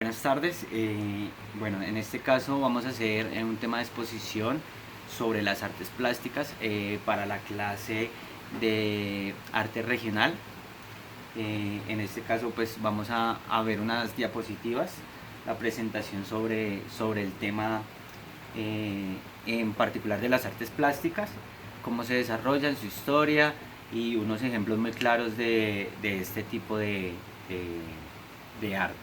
Buenas tardes. Bueno, en este caso vamos a hacer un tema de exposición sobre las artes plásticas para la clase de arte regional. En este caso pues vamos a ver unas diapositivas, la presentación sobre el tema en particular de las artes plásticas, cómo se desarrollan, su historia y unos ejemplos muy claros de este tipo de arte.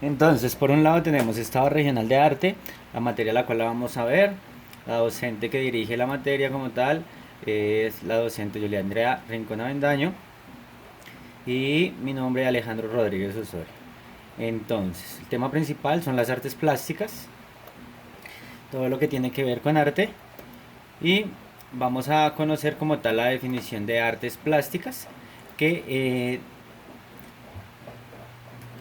Entonces, por un lado tenemos Estado Regional de Arte, la materia la cual la vamos a ver. La docente que dirige la materia como tal es la docente Julia Andrea Rincón Avendaño y mi nombre es Alejandro Rodríguez Osorio. Entonces, el tema principal son las artes plásticas, todo lo que tiene que ver con arte, y vamos a conocer como tal la definición de artes plásticas que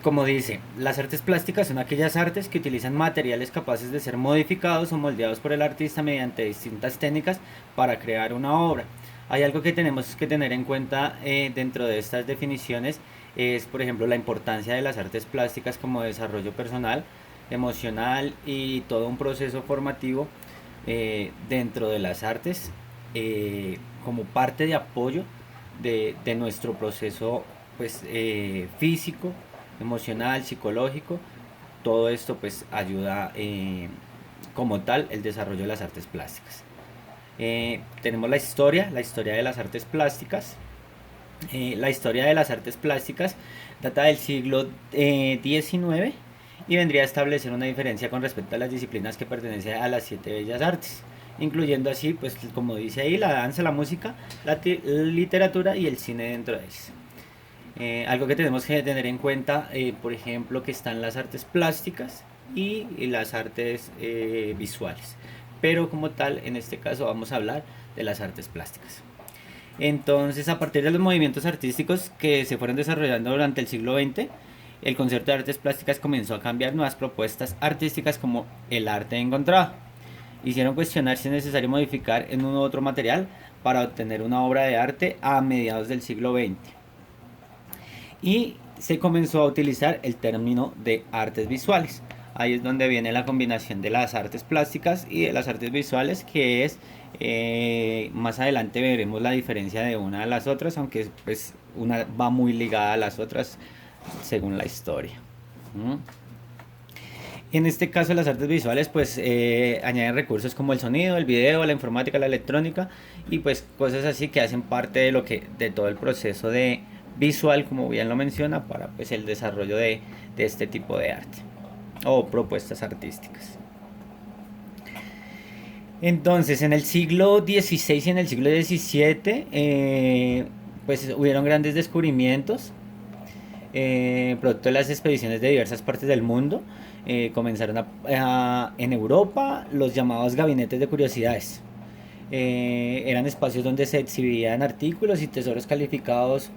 como dice, las artes plásticas son aquellas artes que utilizan materiales capaces de ser modificados o moldeados por el artista mediante distintas técnicas para crear una obra. Hay algo que tenemos que tener en cuenta dentro de estas definiciones, es por ejemplo la importancia de las artes plásticas como desarrollo personal, emocional y todo un proceso formativo dentro de las artes como parte de apoyo de nuestro proceso pues, físico, emocional, psicológico. Todo esto pues ayuda como tal el desarrollo de las artes plásticas. Tenemos la historia de las artes plásticas. La historia de las artes plásticas data del siglo XIX y vendría a establecer una diferencia con respecto a las disciplinas que pertenecen a las siete bellas artes, incluyendo así, pues como dice ahí, la danza, la música, la literatura y el cine dentro de eso. Algo que tenemos que tener en cuenta, por ejemplo, que están las artes plásticas y las artes visuales. Pero como tal, en este caso vamos a hablar de las artes plásticas. Entonces, a partir de los movimientos artísticos que se fueron desarrollando durante el siglo XX, el concepto de artes plásticas comenzó a cambiar nuevas propuestas artísticas como el arte encontrado. Hicieron cuestionar si es necesario modificar en uno u otro material para obtener una obra de arte a mediados del siglo XX. Y se comenzó a utilizar el término de artes visuales. Ahí es donde viene la combinación de las artes plásticas y de las artes visuales, que es más adelante veremos la diferencia de una a las otras, aunque pues una va muy ligada a las otras según la historia. ¿Mm? En este caso las artes visuales pues añaden recursos como el sonido, el video, la informática, la electrónica y pues cosas así que hacen parte de todo el proceso de visual, como bien lo menciona, para pues el desarrollo de este tipo de arte o propuestas artísticas. Entonces, en el siglo XVI y en el siglo XVII, pues hubieron grandes descubrimientos, producto de las expediciones de diversas partes del mundo. Comenzaron en Europa los llamados gabinetes de curiosidades. Eran espacios donde se exhibían artículos y tesoros calificados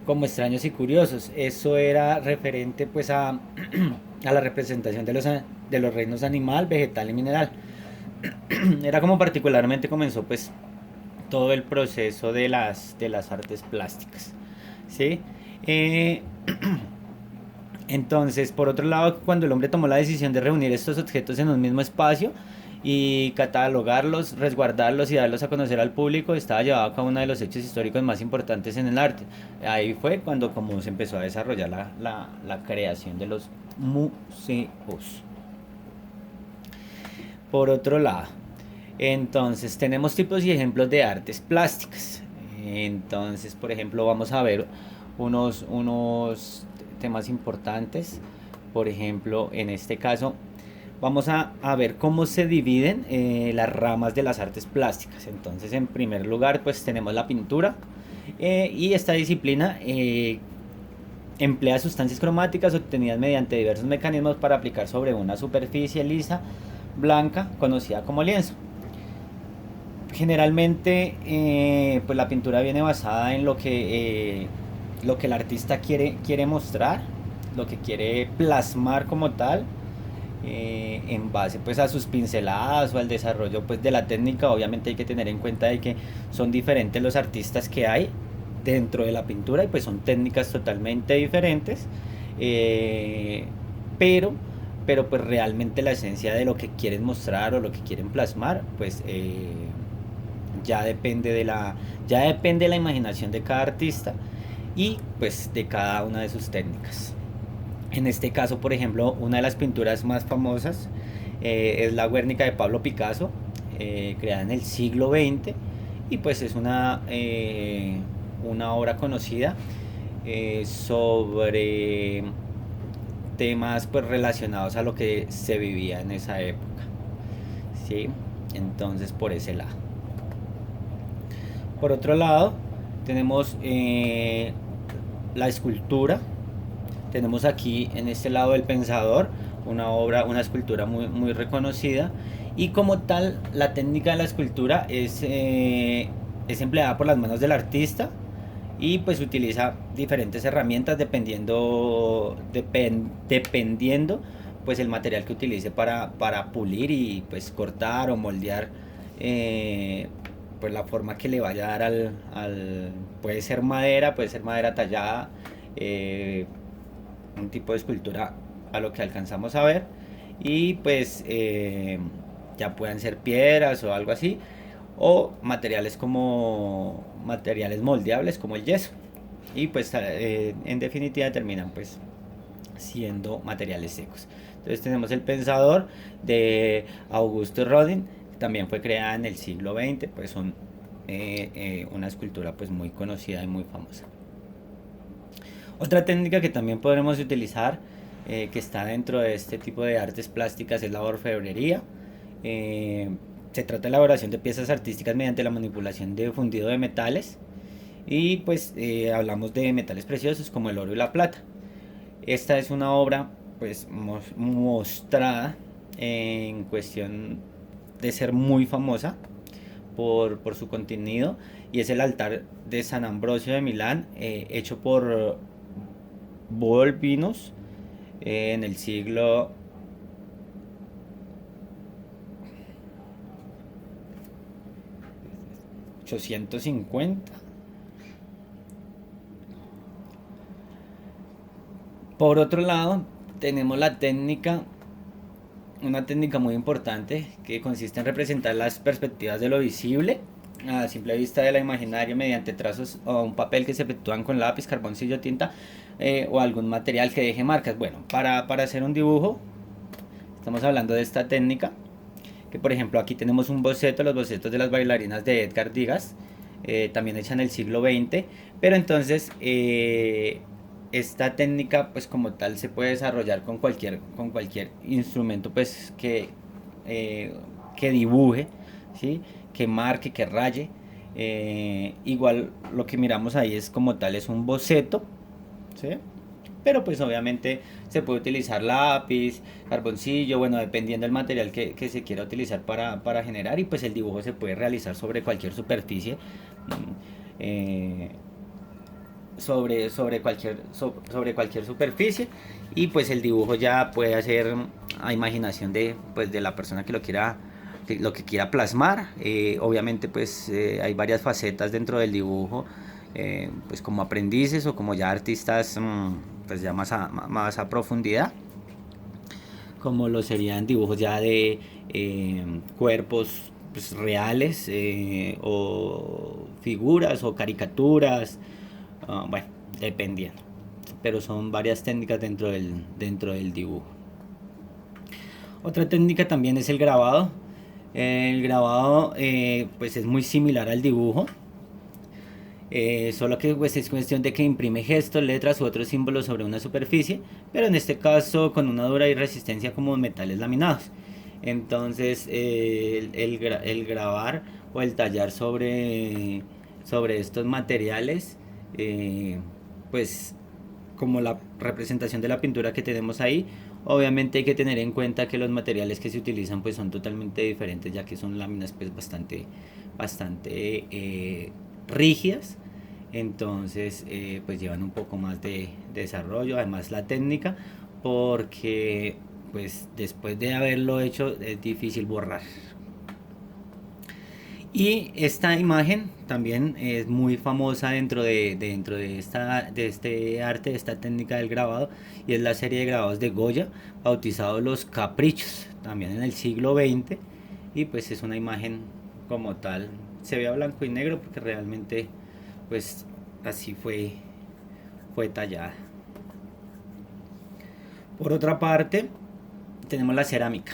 como extraños y curiosos. Eso era referente pues a la representación de los reinos animal, vegetal y mineral. Era como particularmente comenzó pues todo el proceso de las artes plásticas, ¿sí? Eh, entonces, por otro lado, cuando el hombre tomó la decisión de reunir estos objetos en un mismo espacio y catalogarlos, resguardarlos y darlos a conocer al público, estaba llevado a cabo uno de los hechos históricos más importantes en el arte. Ahí fue cuando como se empezó a desarrollar la creación de los museos. Por otro lado, entonces tenemos tipos y ejemplos de artes plásticas. Entonces, por ejemplo, vamos a ver unos temas importantes. Por ejemplo, en este caso, vamos a ver cómo se dividen las ramas de las artes plásticas. Entonces, en primer lugar, pues tenemos la pintura. Y esta disciplina emplea sustancias cromáticas obtenidas mediante diversos mecanismos para aplicar sobre una superficie lisa, blanca, conocida como lienzo. Generalmente pues la pintura viene basada en lo que el artista quiere mostrar, lo que quiere plasmar como tal, en base pues a sus pinceladas o al desarrollo pues de la técnica. Obviamente hay que tener en cuenta de que son diferentes los artistas que hay dentro de la pintura y pues son técnicas totalmente diferentes, eh, pero pues realmente la esencia de lo que quieren mostrar o lo que quieren plasmar pues ya depende de la imaginación de cada artista y pues de cada una de sus técnicas. En este caso, por ejemplo, una de las pinturas más famosas es la Guernica de Pablo Picasso, creada en el siglo XX, y pues es una obra conocida sobre temas pues relacionados a lo que se vivía en esa época, ¿sí? Entonces por ese lado. Por otro lado, tenemos la escultura. Tenemos aquí en este lado del Pensador una escultura muy reconocida. Y como tal, la técnica de la escultura es empleada por las manos del artista y pues utiliza diferentes herramientas dependiendo pues el material que utilice para pulir y pues cortar o moldear pues la forma que le vaya a dar puede ser madera tallada, eh, un tipo de escultura a lo que alcanzamos a ver, y pues ya puedan ser piedras o algo así, o materiales moldeables como el yeso, y pues en definitiva terminan pues siendo materiales secos. Entonces tenemos el Pensador de Auguste Rodin, que también fue creada en el siglo XX, pues son una escultura pues muy conocida y muy famosa. Otra técnica que también podremos utilizar, que está dentro de este tipo de artes plásticas, es la orfebrería. Eh, Se trata de la elaboración de piezas artísticas mediante la manipulación de fundido de metales. Y pues hablamos de metales preciosos como el oro y la plata. Esta es una obra pues mostrada en cuestión de ser muy famosa por su contenido, y es el altar de San Ambrosio de Milán, hecho por Volpinus en el siglo 850. Por otro lado, tenemos una técnica muy importante que consiste en representar las perspectivas de lo visible a simple vista de la imaginaria mediante trazos o un papel que se efectúan con lápiz, carboncillo, tinta o algún material que deje marcas. Bueno, para hacer un dibujo estamos hablando de esta técnica, que por ejemplo aquí tenemos un boceto, los bocetos de las bailarinas de Edgar Degas, también hecha en el siglo XX, pero entonces esta técnica pues como tal se puede desarrollar con cualquier instrumento pues que dibuje, ¿sí? Que marque, que raye. Igual lo que miramos ahí es como tal, es un boceto, ¿sí? Pero pues obviamente se puede utilizar lápiz, carboncillo, bueno, dependiendo del material que se quiera utilizar para generar, y pues el dibujo se puede realizar sobre cualquier superficie, eh, sobre cualquier superficie, y pues el dibujo ya puede hacer a imaginación de la persona lo que quiera plasmar. Obviamente pues hay varias facetas dentro del dibujo, pues como aprendices o como ya artistas pues ya más a profundidad, como lo serían dibujos ya de cuerpos pues, reales, o figuras o caricaturas, bueno, dependiendo, pero son varias técnicas dentro del dibujo. Otra técnica también es el grabado. El grabado pues es muy similar al dibujo, solo que pues, es cuestión de que imprime gestos, letras u otros símbolos sobre una superficie, pero en este caso con una dura y resistencia como metales laminados. Entonces el grabar o el tallar sobre estos materiales, pues como la representación de la pintura que tenemos ahí, obviamente hay que tener en cuenta que los materiales que se utilizan pues son totalmente diferentes, ya que son láminas pues bastante rígidas. entonces pues llevan un poco más de desarrollo, además la técnica, porque pues después de haberlo hecho es difícil borrar. Y esta imagen también es muy famosa de este arte, de esta técnica del grabado, y es la serie de grabados de Goya, bautizado Los Caprichos, también en el siglo XX, y pues es una imagen como tal, se ve a blanco y negro porque realmente pues así fue tallada. Por otra parte, tenemos la cerámica.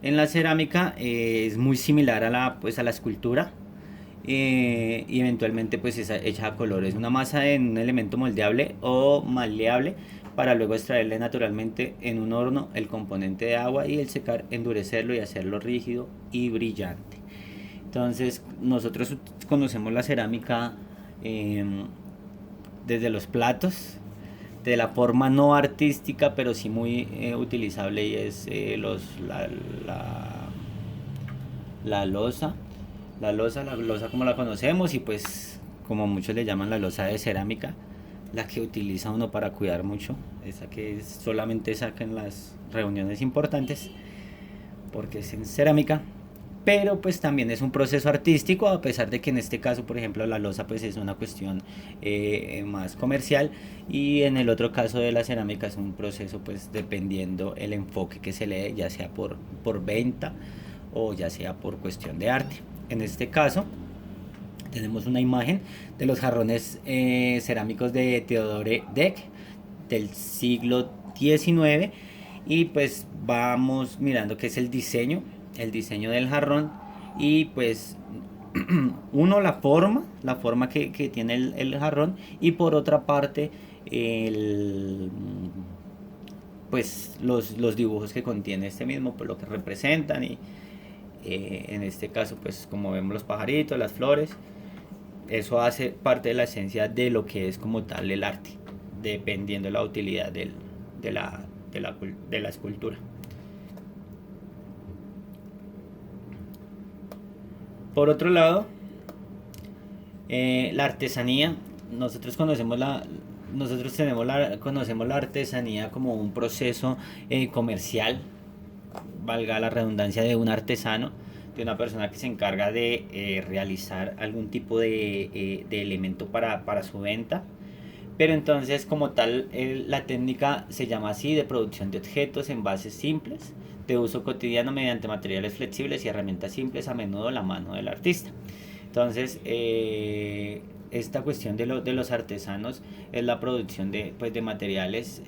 En la cerámica es muy similar a a la escultura, y eventualmente pues es hecha a color. Es una masa en un elemento moldeable o maleable para luego extraerle naturalmente en un horno el componente de agua y el secar endurecerlo y hacerlo rígido y brillante. Entonces nosotros conocemos la cerámica eh, desde los platos, de la forma no artística pero sí muy utilizable, y es la loza, la loza como la conocemos, y pues como muchos le llaman la loza de cerámica, la que utiliza uno para cuidar mucho, esa que solamente saca en las reuniones importantes porque es en cerámica, pero pues también es un proceso artístico, a pesar de que en este caso, por ejemplo, la loza pues es una cuestión más comercial, y en el otro caso de la cerámica es un proceso pues dependiendo el enfoque que se le dé, ya sea por venta o ya sea por cuestión de arte. En este caso tenemos una imagen de los jarrones cerámicos de Theodore Deck del siglo XIX, y pues vamos mirando qué es el diseño del jarrón, y pues uno la forma que tiene el jarrón, y por otra parte el, pues los dibujos que contiene este mismo, por lo que representan, y en este caso pues como vemos los pajaritos, las flores, eso hace parte de la esencia de lo que es como tal el arte, dependiendo de la utilidad de, la, de la escultura. Por otro lado, la artesanía, nosotros conocemos conocemos la artesanía como un proceso comercial, valga la redundancia, de un artesano, de una persona que se encarga de realizar algún tipo de elemento para su venta. Pero entonces como tal la técnica se llama así, de producción de objetos en bases simples, de uso cotidiano mediante materiales flexibles y herramientas simples, a menudo la mano del artista. Entonces, esta cuestión de los artesanos es la producción pues, de materiales,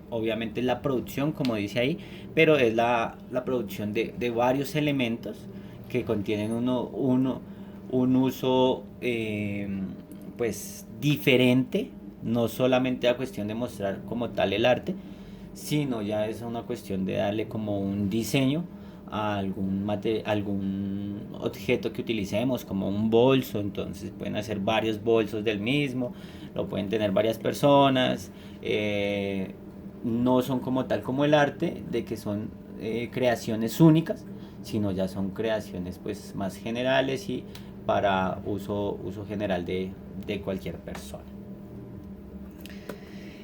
obviamente es la producción, como dice ahí, pero es la producción de varios elementos que contienen un uso pues diferente, no solamente a cuestión de mostrar como tal el arte, sino ya es una cuestión de darle como un diseño a algún objeto que utilicemos, como un bolso. Entonces pueden hacer varios bolsos del mismo, lo pueden tener varias personas, no son como tal como el arte, de que son creaciones únicas, sino ya son creaciones pues más generales y para uso general de cualquier persona.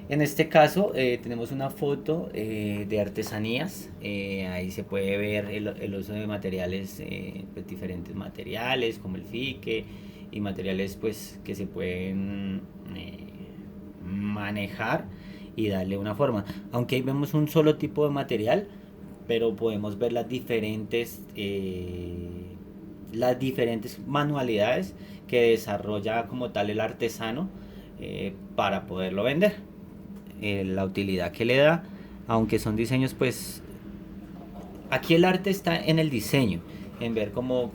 En este caso tenemos una foto de artesanías. Ahí se puede ver el uso de materiales, pues, diferentes materiales como el fique, y materiales pues que se pueden manejar y darle una forma. Aunque ahí vemos un solo tipo de material, pero podemos ver las diferentes manualidades que desarrolla como tal el artesano para poderlo vender, la utilidad que le da, aunque son diseños pues aquí el arte está en el diseño, en ver cómo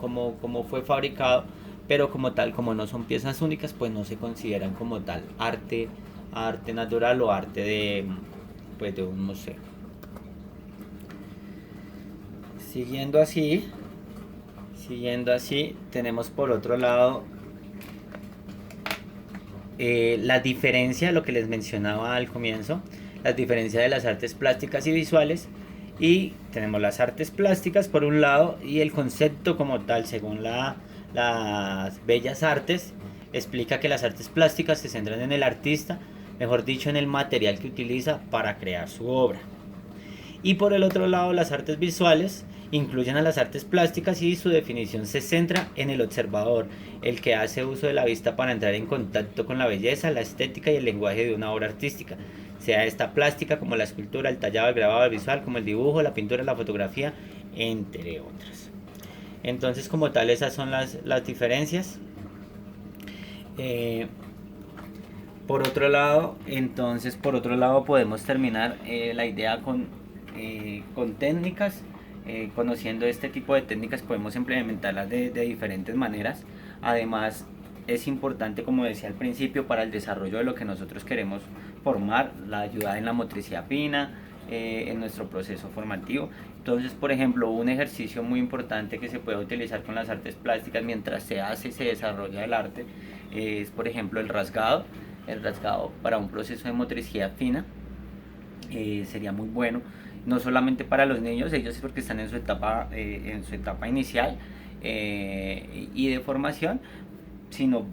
fue fabricado, pero como tal, como no son piezas únicas, pues no se consideran como tal arte natural o arte pues de un museo. Siguiendo así, tenemos por otro lado la diferencia, lo que les mencionaba al comienzo, la diferencia de las artes plásticas y visuales. Y tenemos las artes plásticas por un lado, y el concepto como tal, según las bellas artes, explica que las artes plásticas se centran en el artista, mejor dicho, en el material que utiliza para crear su obra. Y por el otro lado, las artes visuales incluyen a las artes plásticas y su definición se centra en el observador, el que hace uso de la vista para entrar en contacto con la belleza, la estética y el lenguaje de una obra artística, sea esta plástica como la escultura, el tallado, el grabado, el visual, como el dibujo, la pintura, la fotografía, entre otras. Entonces, como tal, esas son las diferencias. Eh, por otro lado podemos terminar la idea con técnicas. Conociendo este tipo de técnicas podemos implementarlas de diferentes maneras. Además, es importante, como decía al principio, para el desarrollo de lo que nosotros queremos formar, la ayuda en la motricidad fina, en nuestro proceso formativo. Entonces, por ejemplo, un ejercicio muy importante que se puede utilizar con las artes plásticas mientras se desarrolla el arte, es, por ejemplo, el rasgado para un proceso de motricidad fina. Sería muy bueno, no solamente para los niños, ellos es porque están en su etapa inicial y de formación, sino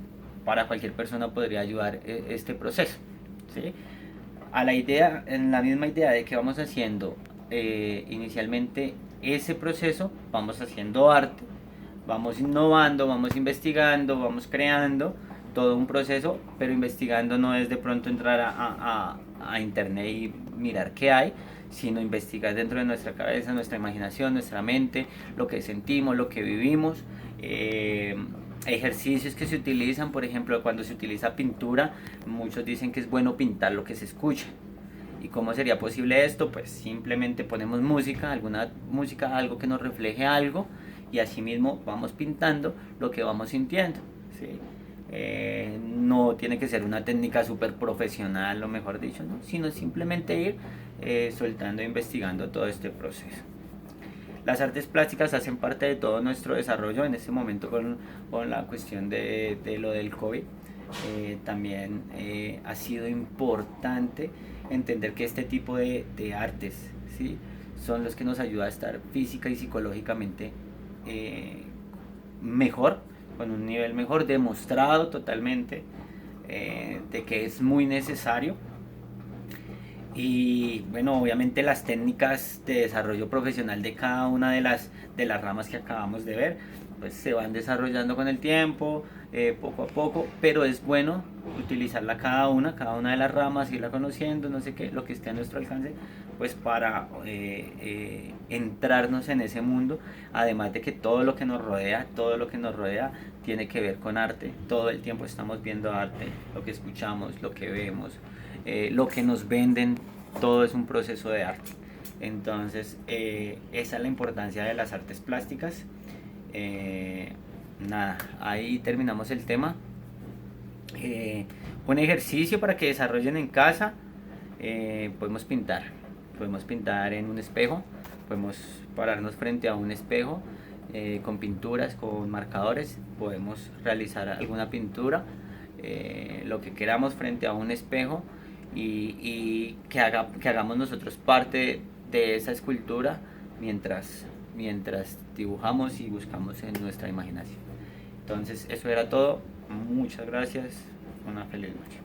para cualquier persona podría ayudar este proceso, ¿sí? En la misma idea de que vamos haciendo inicialmente ese proceso, vamos haciendo arte, vamos innovando, vamos investigando, vamos creando todo un proceso, pero investigando no es de pronto entrar a internet y mirar qué hay, sino investigar dentro de nuestra cabeza, nuestra imaginación, nuestra mente, lo que sentimos, lo que vivimos, ejercicios que se utilizan, por ejemplo, cuando se utiliza pintura, muchos dicen que es bueno pintar lo que se escucha. ¿Y cómo sería posible esto? Pues simplemente ponemos música, alguna música, algo que nos refleje algo, y así mismo vamos pintando lo que vamos sintiendo, ¿sí? No tiene que ser una técnica súper profesional, o mejor dicho, ¿no? Sino simplemente ir soltando e investigando todo este proceso. Las artes plásticas hacen parte de todo nuestro desarrollo en este momento con la cuestión de lo del COVID. También ha sido importante entender que este tipo de artes, ¿sí?, son los que nos ayudan a estar física y psicológicamente mejor, con un nivel mejor, demostrado totalmente de que es muy necesario. Y bueno, obviamente las técnicas de desarrollo profesional de cada una de las ramas que acabamos de ver, pues se van desarrollando con el tiempo, poco a poco, pero es bueno utilizarla cada una de las ramas, irla conociendo, no sé qué, lo que esté a nuestro alcance, pues para entrarnos en ese mundo, además de que todo lo que nos rodea tiene que ver con arte, todo el tiempo estamos viendo arte, lo que escuchamos, lo que vemos, lo que nos venden, todo es un proceso de arte. Entonces, esa es la importancia de las artes plásticas. Nada, ahí terminamos el tema. Un ejercicio para que desarrollen en casa. Podemos pintar en un espejo, podemos pararnos frente a un espejo con pinturas, con marcadores, podemos realizar alguna pintura, lo que queramos frente a un espejo, y que hagamos nosotros parte de esa escultura mientras dibujamos y buscamos en nuestra imaginación. Entonces, eso era todo. Muchas gracias. Una feliz noche.